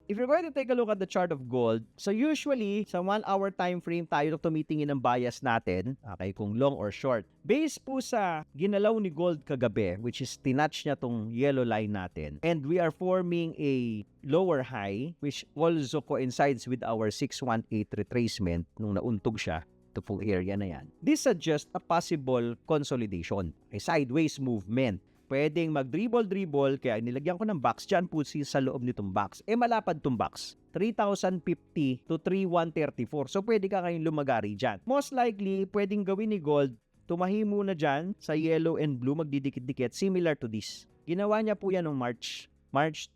if you're going to take a look at the chart of gold, so usually, sa 1-hour time frame tayo tumitingin ng bias natin, okay, kung long or short. Based po sa ginalaw ni gold kagabi, which is tinatch niya tong yellow line natin, and we are forming a lower high, which also coincides with our 618 retracement nung nauntog siya, ito pong area na yan. This suggests a possible consolidation, a sideways movement. Pwedeng mag-dribble, kaya nilagyan ko ng box dyan po sa loob nitong box. Malapad tong box. 3,050 to 3,134. So, pwede ka kayong lumagari dyan. Most likely, pwedeng gawin ni gold, tumahi muna dyan sa yellow and blue, magdidikit-dikit, similar to this. Ginawa niya po yan noong March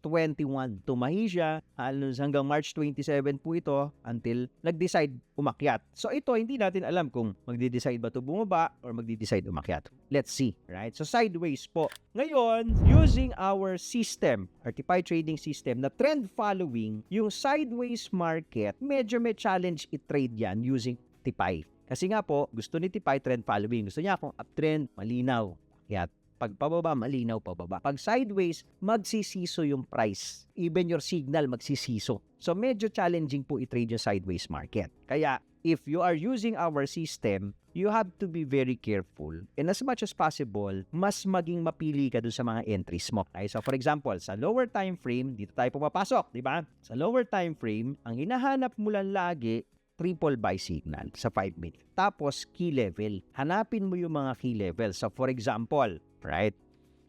21. Tumahi siya halos hanggang March 27 po ito until nag-decide umakyat. So ito, hindi natin alam kung magde-decide ba ito bumaba or magde-decide umakyat. Let's see, right? So sideways po. Ngayon, using our system, RTPI trading system, na trend following, yung sideways market, medyo may challenge i-trade yan using TPI. Kasi nga po, gusto ni TPI trend following. Gusto niya kung uptrend, malinaw, akyat. Pag pababa, malinaw pababa. Pag sideways, magsisiso yung price. Even your signal, magsisiso. So, medyo challenging po i-trade yung sideways market. Kaya, if you are using our system, you have to be very careful. And as much as possible, mas maging mapili ka dun sa mga entries mo. Okay? So, for example, sa lower time frame, dito tayo pumapasok, di ba? Sa lower time frame, ang hinahanap mo lang lagi, triple buy signal sa 5 minute. Tapos, key level. Hanapin mo yung mga key level. So, for example, right?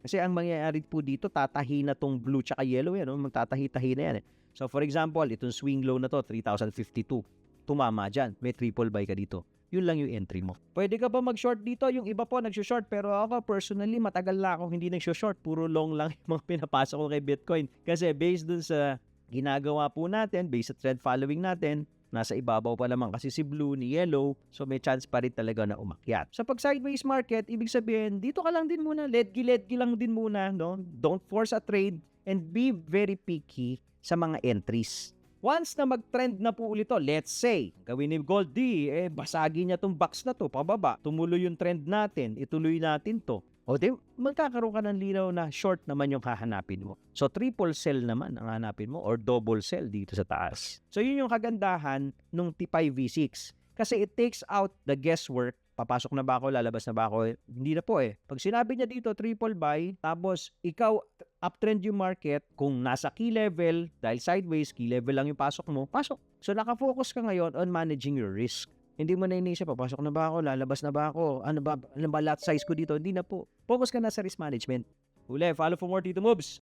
Kasi ang mangyayari po dito, tatahi na tong blue tsaka yellow yan. Magtatahi-tahi na yan. So, for example, itong swing low na to, 3,052. Tumama dyan. May triple buy ka dito. Yun lang yung entry mo. Pwede ka ba mag-short dito? Yung iba po nag-short, pero ako personally, matagal na akong hindi nag-short. Puro long lang yung mga pinapasok ko kay Bitcoin. Kasi based dun sa ginagawa po natin, based sa trend following natin, nasa ibabaw pa lamang kasi si blue ni yellow, so may chance pa rin talaga na umakyat. Sa pag sideways market, ibig sabihin, dito ka lang din muna, ledgi lang din muna, no? Don't force a trade and be very picky sa mga entries. Once na mag-trend na po ulit to, let's say, gawin ni Gold D, basagi niya tong box na to, pababa, tumuloy yung trend natin, ituloy natin to. O di, magkakaroon ka ng linaw na short naman yung hahanapin mo. So, triple sell naman ang hanapin mo or double sell dito sa taas. So, yun yung kagandahan nung TPI V6. Kasi it takes out the guesswork. Papasok na ba ako, lalabas na ba ako? Hindi na po eh. Pag sinabi niya dito, triple buy, tapos ikaw, uptrend yung market, kung nasa key level, dahil sideways, key level lang yung pasok mo, pasok. So, nakafocus ka ngayon on managing your risk. Hindi mo na inisip, papasok na ba ako, lalabas na ba ako, ano ba lot size ko dito? Hindi na po. Focus ka na sa risk management. Uli, follow for more Tito Moves.